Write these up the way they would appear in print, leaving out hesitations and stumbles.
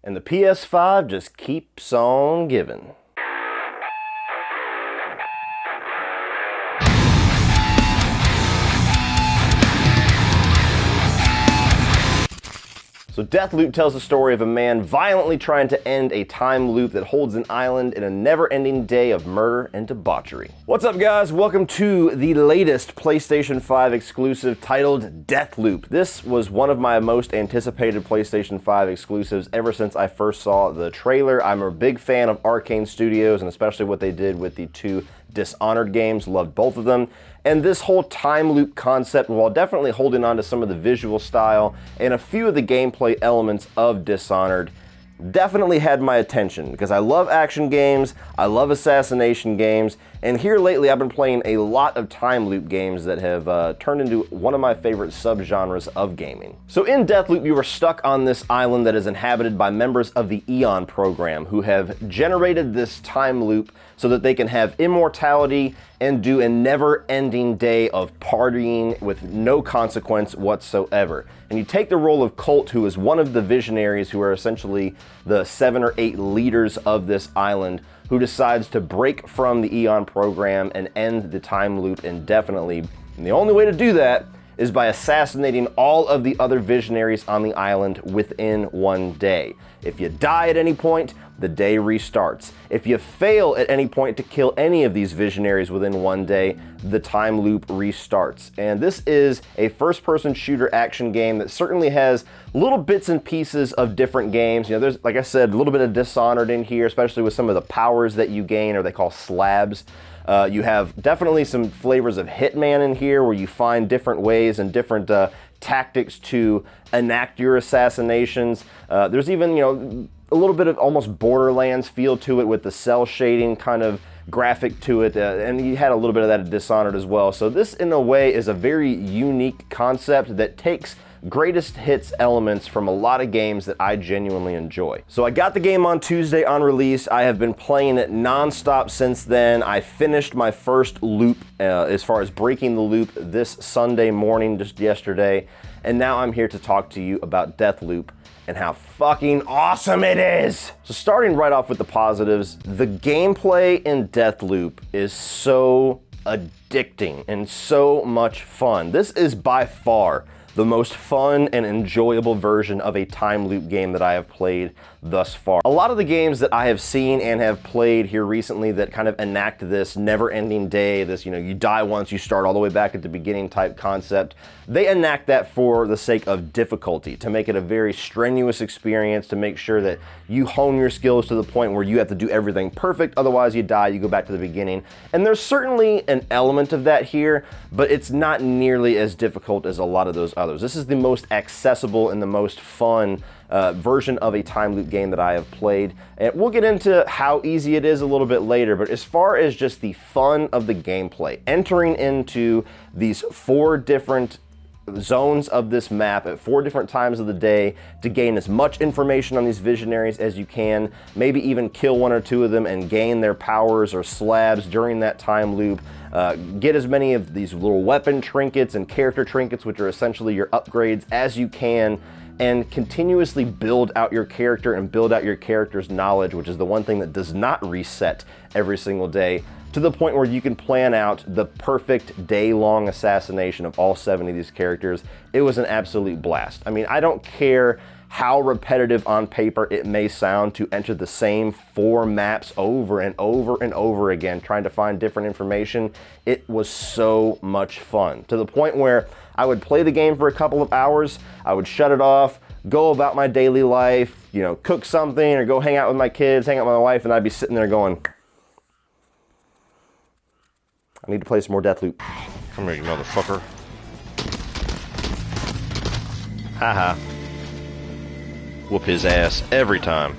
and the PS5 just keeps on giving. So Deathloop tells the story of a man violently trying to end a time loop that holds an island in a never-ending day of murder and debauchery. What's up, guys? Welcome to the latest PlayStation 5 exclusive titled Deathloop. This was one of my most anticipated PlayStation 5 exclusives ever since I first saw the trailer. I'm a big fan of Arcane Studios, and especially what they did with the two Dishonored games. Loved both of them. And this whole time loop concept, while definitely holding on to some of the visual style and a few of the gameplay elements of Dishonored, definitely had my attention because I love action games, I love assassination games, and here lately I've been playing a lot of time loop games that have turned into one of my favorite subgenres of gaming. So in Deathloop, you are stuck on this island that is inhabited by members of the Eon program who have generated this time loop so that they can have immortality and do a never-ending day of partying with no consequence whatsoever. And you take the role of Colt, who is one of the visionaries who are essentially the 7 or 8 leaders of this island, who decides to break from the Eon program and end the time loop indefinitely. And the only way to do that is by assassinating all of the other visionaries on the island within one day. If you die at any point, the day restarts. If you fail at any point to kill any of these visionaries within one day, the time loop restarts. And this is a first-person shooter action game that certainly has little bits and pieces of different games. You know, there's, like I said, a little bit of Dishonored in here, especially with some of the powers that you gain, or they call slabs. You have definitely some flavors of Hitman in here, where you find different ways and different tactics to enact your assassinations. There's even, you know, a little bit of almost Borderlands feel to it with the cell shading kind of graphic to it, and you had a little bit of that at Dishonored as well. So this, in a way, is a very unique concept that takes greatest hits elements from a lot of games that I genuinely enjoy. So I got the game on Tuesday on release. I have been playing it non-stop since then. I finished my first loop as far as breaking the loop this Sunday morning, just yesterday, and now I'm here to talk to you about Deathloop and how fucking awesome it is. So starting right off with the positives, the gameplay in Deathloop is so addicting and so much fun. This is by far the most fun and enjoyable version of a time loop game that I have played thus far. A lot of the games that I have seen and have played here recently that kind of enact this never-ending day, this, you know, you die once, you start all the way back at the beginning type concept, they enact that for the sake of difficulty, to make it a very strenuous experience, to make sure that you hone your skills to the point where you have to do everything perfect, otherwise you die, you go back to the beginning. And there's certainly an element of that here, but it's not nearly as difficult as a lot of those others. This is the most accessible and the most fun version of a time loop game that I have played. And we'll get into how easy it is a little bit later, but as far as just the fun of the gameplay, entering into these 4 different zones of this map at 4 different times of the day to gain as much information on these visionaries as you can, maybe even kill 1 or 2 of them and gain their powers or slabs during that time loop. Get as many of these little weapon trinkets and character trinkets, which are essentially your upgrades, as you can, and continuously build out your character and build out your character's knowledge, which is the one thing that does not reset every single day, to the point where you can plan out the perfect day-long assassination of all 7 of these characters. It was an absolute blast. I mean, I don't care how repetitive on paper it may sound to enter the same 4 maps over and over and over again, trying to find different information. It was so much fun, to the point where I would play the game for a couple of hours, I would shut it off, go about my daily life, you know, cook something or go hang out with my kids, hang out with my wife, and I'd be sitting there going, I need to play some more Deathloop. Come here, you motherfucker. Haha. Whoop his ass every time.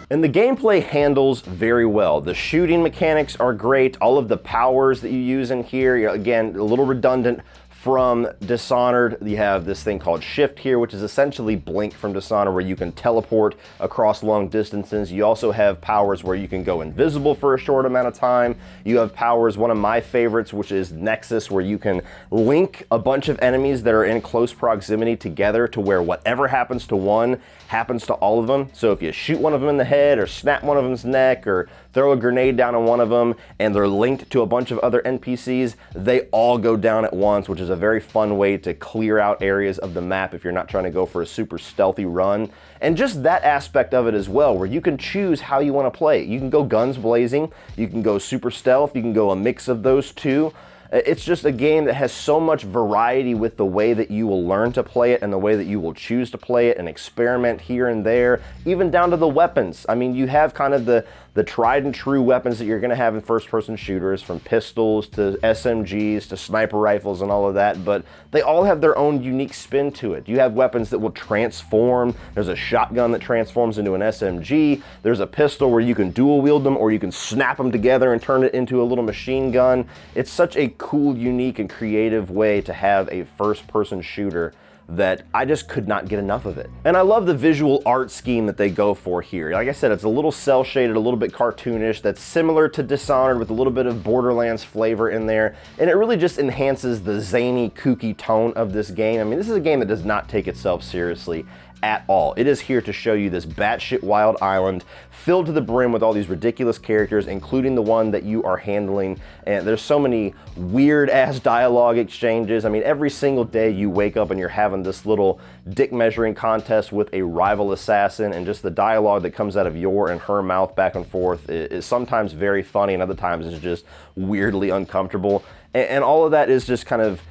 And the gameplay handles very well. The shooting mechanics are great. All of the powers that you use in here, you know, again, a little redundant, from Dishonored, you have this thing called Shift here, which is essentially Blink from Dishonored, where you can teleport across long distances. You also have powers where you can go invisible for a short amount of time. You have powers, one of my favorites, which is Nexus, where you can link a bunch of enemies that are in close proximity together to where whatever happens to one happens to all of them. So if you shoot one of them in the head or snap one of them's neck or throw a grenade down on one of them and they're linked to a bunch of other NPCs, they all go down at once, which is a very fun way to clear out areas of the map if you're not trying to go for a super stealthy run. And just that aspect of it as well, where you can choose how you want to play it. You can go guns blazing, you can go super stealth, you can go a mix of those two. It's just a game that has so much variety with the way that you will learn to play it and the way that you will choose to play it and experiment here and there, even down to the weapons. I mean, you have kind of the tried and true weapons that you're going to have in first-person shooters, from pistols to SMGs to sniper rifles and all of that, but they all have their own unique spin to it. You have weapons that will transform. There's a shotgun that transforms into an SMG. There's a pistol where you can dual wield them, or you can snap them together and turn it into a little machine gun. It's such a cool, unique, and creative way to have a first-person shooter that I just could not get enough of it. And I love the visual art scheme that they go for here. Like I said, it's a little cel-shaded, a little bit cartoonish, that's similar to Dishonored with a little bit of Borderlands flavor in there, and it really just enhances the zany, kooky tone of this game. I mean, this is a game that does not take itself seriously at all. It is here to show you this batshit wild island filled to the brim with all these ridiculous characters, including the one that you are handling. And there's so many weird ass dialogue exchanges. I mean, every single day you wake up and you're having this little dick measuring contest with a rival assassin, and just the dialogue that comes out of your and her mouth back and forth is sometimes very funny, and other times it's just weirdly uncomfortable. And all of that is just kind of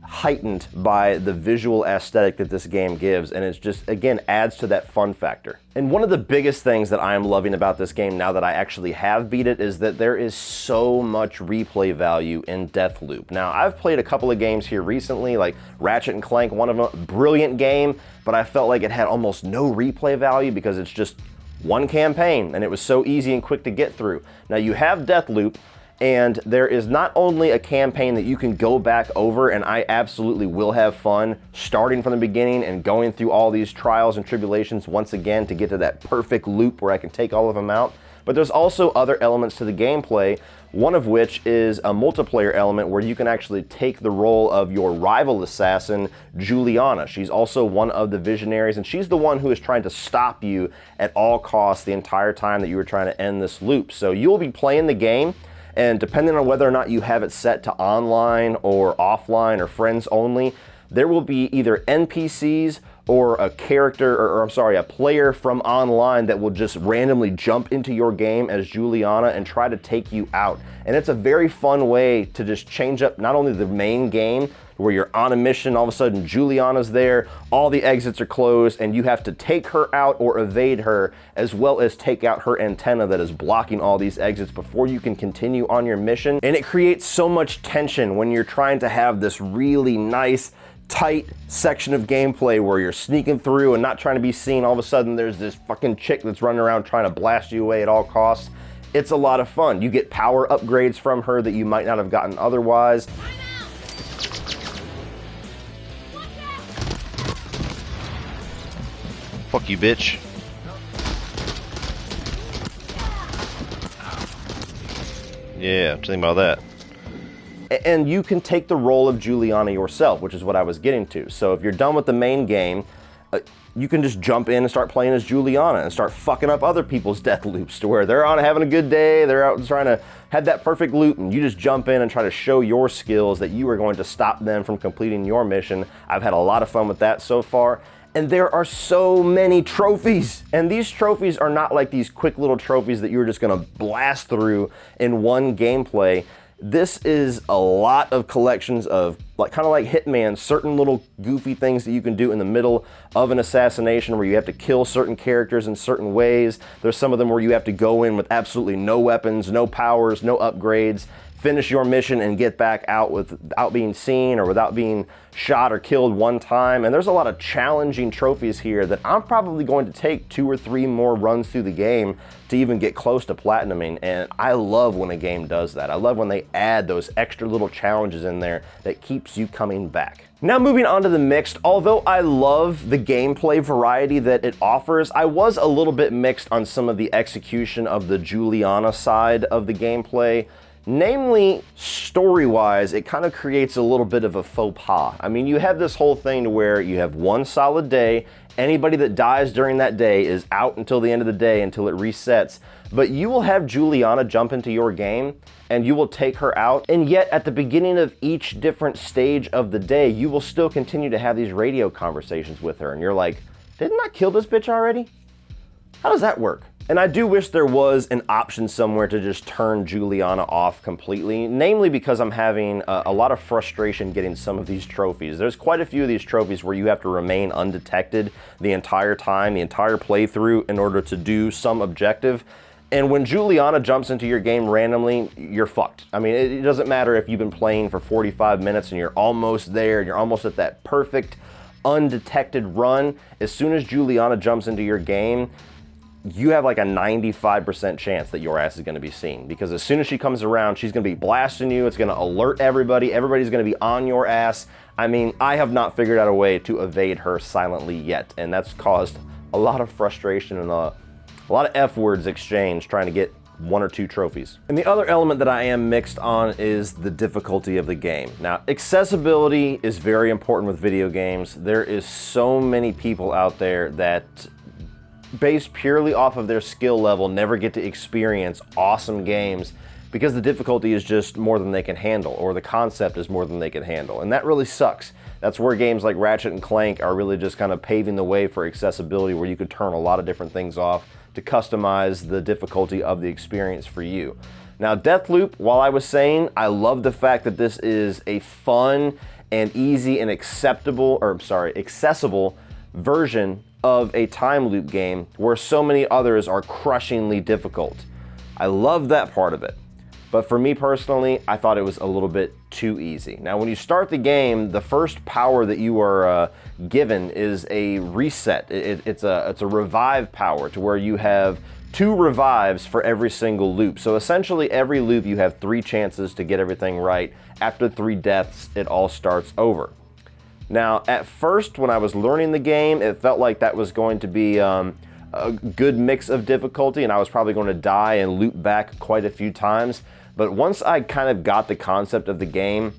heightened by the visual aesthetic that this game gives, and it's just, again, adds to that fun factor. And one of the biggest things that I am loving about this game now that I actually have beat it is that there is so much replay value in Deathloop. Now, I've played a couple of games here recently, like Ratchet and Clank, one of them, brilliant game, but I felt like it had almost no replay value because it's just one campaign and it was so easy and quick to get through. Now you have Deathloop, and there is not only a campaign that you can go back over, and I absolutely will have fun starting from the beginning and going through all these trials and tribulations once again to get to that perfect loop where I can take all of them out, but there's also other elements to the gameplay, one of which is a multiplayer element where you can actually take the role of your rival assassin, Juliana. She's also one of the visionaries, and she's the one who is trying to stop you at all costs the entire time that you were trying to end this loop. So you'll be playing the game, and depending on whether or not you have it set to online or offline or friends only, there will be either NPCs or a character, or I'm sorry, a player from online that will just randomly jump into your game as Juliana and try to take you out. And it's a very fun way to just change up not only the main game, where you're on a mission, all of a sudden Juliana's there, all the exits are closed, and you have to take her out or evade her, as well as take out her antenna that is blocking all these exits before you can continue on your mission. And it creates so much tension when you're trying to have this really nice, tight section of gameplay where you're sneaking through and not trying to be seen. All of a sudden there's this fucking chick that's running around trying to blast you away at all costs. It's a lot of fun. You get power upgrades from her that you might not have gotten otherwise. Fuck you, bitch. Yeah, think about that. And you can take the role of Juliana yourself, which is what I was getting to. So if you're done with the main game, you can just jump in and start playing as Juliana and start fucking up other people's death loops to where they're on having a good day, they're out trying to have that perfect loop, and you just jump in and try to show your skills that you are going to stop them from completing your mission. I've had a lot of fun with that so far. And there are so many trophies, and these trophies are not like these quick little trophies that you're just gonna blast through in one gameplay. This is a lot of collections of, like, kind of like Hitman, certain little goofy things that you can do in the middle of an assassination where you have to kill certain characters in certain ways. There's some of them where you have to go in with absolutely no weapons, no powers, no upgrades, finish your mission and get back out without being seen or without being shot or killed one time. And there's a lot of challenging trophies here that I'm probably going to take 2 or 3 more runs through the game to even get close to platinuming. And I love when a game does that. I love when they add those extra little challenges in there that keeps you coming back. Now moving on to the mixed, although I love the gameplay variety that it offers, I was a little bit mixed on some of the execution of the Juliana side of the gameplay. Namely, story-wise, it kind of creates a little bit of a faux pas. I mean, you have this whole thing to where you have one solid day, anybody that dies during that day is out until the end of the day, until it resets, but you will have Juliana jump into your game, and you will take her out, and yet at the beginning of each different stage of the day, you will still continue to have these radio conversations with her, and you're like, didn't I kill this bitch already? How does that work? And I do wish there was an option somewhere to just turn Juliana off completely, namely because I'm having a lot of frustration getting some of these trophies. There's quite a few of these trophies where you have to remain undetected the entire time, the entire playthrough, in order to do some objective. And when Juliana jumps into your game randomly, you're fucked. I mean, it doesn't matter if you've been playing for 45 minutes and you're almost there, and you're almost at that perfect undetected run. As soon as Juliana jumps into your game, you have like a 95% chance that your ass is going to be seen, because as soon as she comes around, she's going to be blasting you. It's going to alert everybody. Everybody's going to be on your ass. I mean, I have not figured out a way to evade her silently yet, and that's caused a lot of frustration and a lot of F words exchanged trying to get 1 or 2 trophies. And the other element that I am mixed on is the difficulty of the game. Now, accessibility is very important with video games. There is so many people out there that, based purely off of their skill level, never get to experience awesome games because the difficulty is just more than they can handle, or the concept is more than they can handle, and that really sucks. That's where games like Ratchet and Clank are really just kind of paving the way for accessibility, where you could turn a lot of different things off to customize the difficulty of the experience for you. Now, Deathloop, while I was saying I love the fact that this is a fun and easy and accessible version of a time loop game where so many others are crushingly difficult. I love that part of it. But for me personally, I thought it was a little bit too easy. Now, when you start the game, the first power that you are given is a reset. It's a revive power, to where you have 2 revives for every single loop. So essentially every loop you have 3 chances to get everything right. After 3 deaths, it all starts over. Now, at first, when I was learning the game, it felt like that was going to be a good mix of difficulty, and I was probably going to die and loop back quite a few times. But once I kind of got the concept of the game,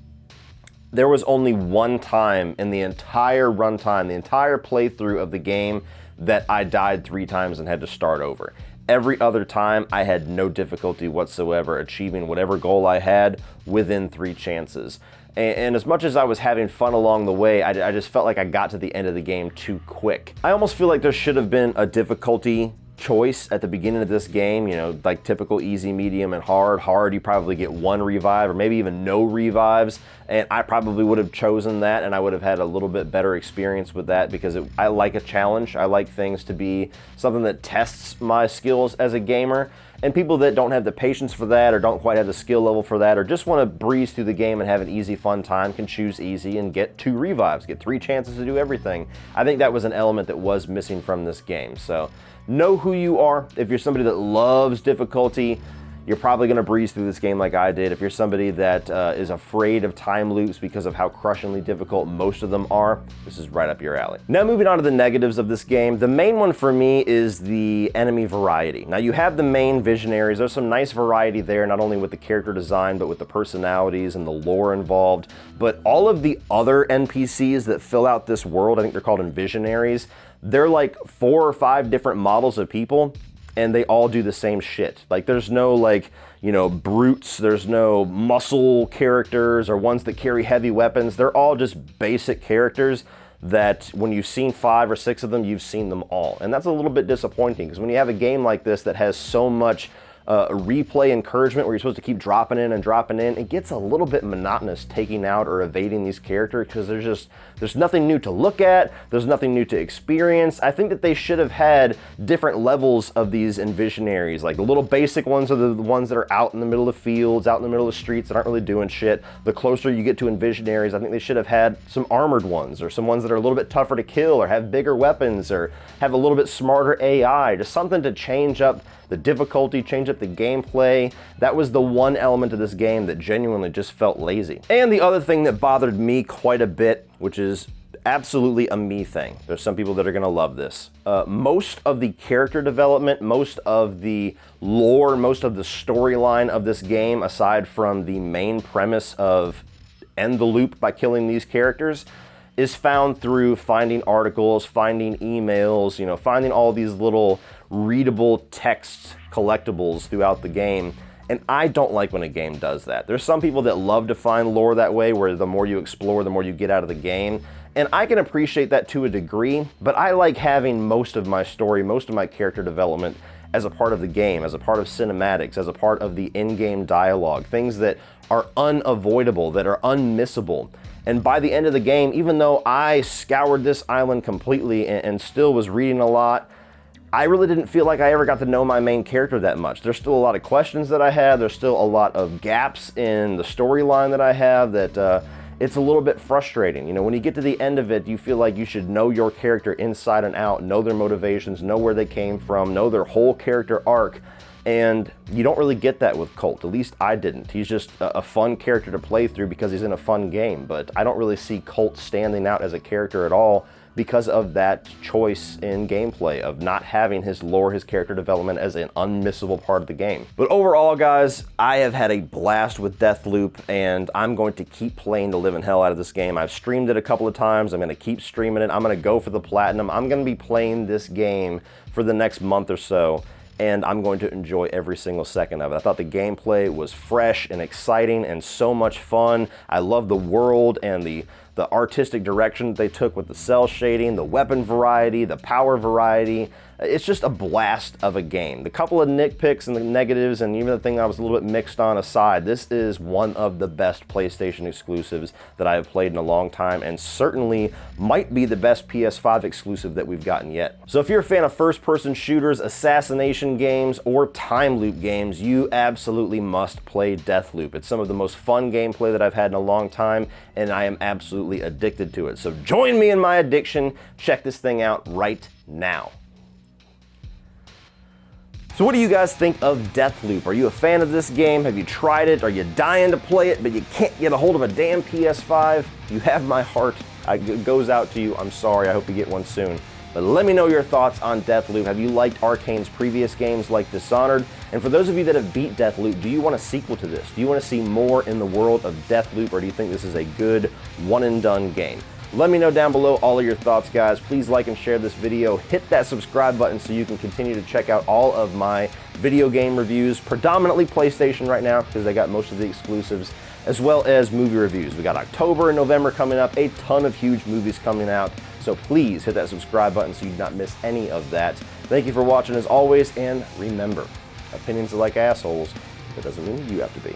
there was only one time in the entire runtime, the entire playthrough of the game, that I died 3 times and had to start over. Every other time, I had no difficulty whatsoever achieving whatever goal I had within 3 chances. And as much as I was having fun along the way, I just felt like I got to the end of the game too quick. I almost feel like there should have been a difficulty choice at the beginning of this game, you know, like typical easy, medium, and hard. Hard, you probably get 1 revive, or maybe even no revives, and I probably would have chosen that, and I would have had a little bit better experience with that, because I like a challenge. I like things to be something that tests my skills as a gamer. And people that don't have the patience for that, or don't quite have the skill level for that, or just want to breeze through the game and have an easy, fun time, can choose easy and get 2 revives, get 3 chances to do everything. I think that was an element that was missing from this game. So know who you are. If you're somebody that loves difficulty, you're probably going to breeze through this game like I did. If you're somebody that is afraid of time loops because of how crushingly difficult most of them are, this is right up your alley. Now, moving on to the negatives of this game, the main one for me is the enemy variety. Now, you have the main visionaries. There's some nice variety there, not only with the character design, but with the personalities and the lore involved. But all of the other NPCs that fill out this world, I think they're called visionaries, they're like 4 or 5 different models of people, and they all do the same shit. Like, there's no, like, you know, brutes, there's no muscle characters or ones that carry heavy weapons. They're all just basic characters that when you've seen 5 or 6 of them, you've seen them all. And that's a little bit disappointing, because when you have a game like this that has so much replay encouragement where you're supposed to keep dropping in and dropping in. It gets a little bit monotonous taking out or evading these characters because there's nothing new to look at, there's nothing new to experience. I think that they should have had different levels of these Envisionaries. Like the little basic ones are the ones that are out in the middle of fields, out in the middle of streets that aren't really doing shit. The closer you get to Envisionaries, I think they should have had some armored ones or some ones that are a little bit tougher to kill or have bigger weapons or have a little bit smarter AI, just something to change up the difficulty, change up the gameplay. That was the one element of this game that genuinely just felt lazy. And the other thing that bothered me quite a bit, which is absolutely a me thing. There's some people that are gonna love this. Most of the character development, most of the lore, most of the storyline of this game, aside from the main premise of end the loop by killing these characters, is found through finding articles, finding emails, you know, finding all these little readable text collectibles throughout the game. And I don't like when a game does that. There's some people that love to find lore that way, where the more you explore, the more you get out of the game. And I can appreciate that to a degree, but I like having most of my story, most of my character development as a part of the game, as a part of cinematics, as a part of the in-game dialogue, things that are unavoidable, that are unmissable. And by the end of the game, even though I scoured this island completely and still was reading a lot, I really didn't feel like I ever got to know my main character that much. There's still a lot of questions that I had. There's still a lot of gaps in the storyline that I have that it's a little bit frustrating. You know, when you get to the end of it, you feel like you should know your character inside and out, know their motivations, know where they came from, know their whole character arc. And you don't really get that with Colt. At least I didn't. He's just a fun character to play through because he's in a fun game. But I don't really see Colt standing out as a character at all because of that choice in gameplay of not having his lore, his character development as an unmissable part of the game. But overall, guys, I have had a blast with Deathloop, and I'm going to keep playing the living hell out of this game. I've streamed it a couple of times. I'm going to keep streaming it. I'm going to go for the platinum. I'm going to be playing this game for the next month or so, and I'm going to enjoy every single second of it. I thought the gameplay was fresh and exciting and so much fun. I love the world and the artistic direction that they took with the cell shading, the weapon variety, the power variety. It's just a blast of a game. The couple of nitpicks and the negatives and even the thing I was a little bit mixed on aside, this is one of the best PlayStation exclusives that I have played in a long time, and certainly might be the best PS5 exclusive that we've gotten yet. So if you're a fan of first-person shooters, assassination games, or time loop games, you absolutely must play Deathloop. It's some of the most fun gameplay that I've had in a long time, and I am absolutely addicted to it. So join me in my addiction. Check this thing out right now. So what do you guys think of Deathloop? Are you a fan of this game? Have you tried it? Are you dying to play it, but you can't get a hold of a damn PS5? You have my heart. It goes out to you. I'm sorry. I hope you get one soon. But let me know your thoughts on Deathloop. Have you liked Arcane's previous games like Dishonored? And for those of you that have beat Deathloop, do you want a sequel to this? Do you want to see more in the world of Deathloop, or do you think this is a good one-and-done game? Let me know down below all of your thoughts, guys. Please like and share this video. Hit that subscribe button so you can continue to check out all of my video game reviews, predominantly PlayStation right now because they got most of the exclusives, as well as movie reviews. We got October and November coming up, a ton of huge movies coming out. So please hit that subscribe button so you do not miss any of that. Thank you for watching as always, and remember, opinions are like assholes. That doesn't mean you have to be.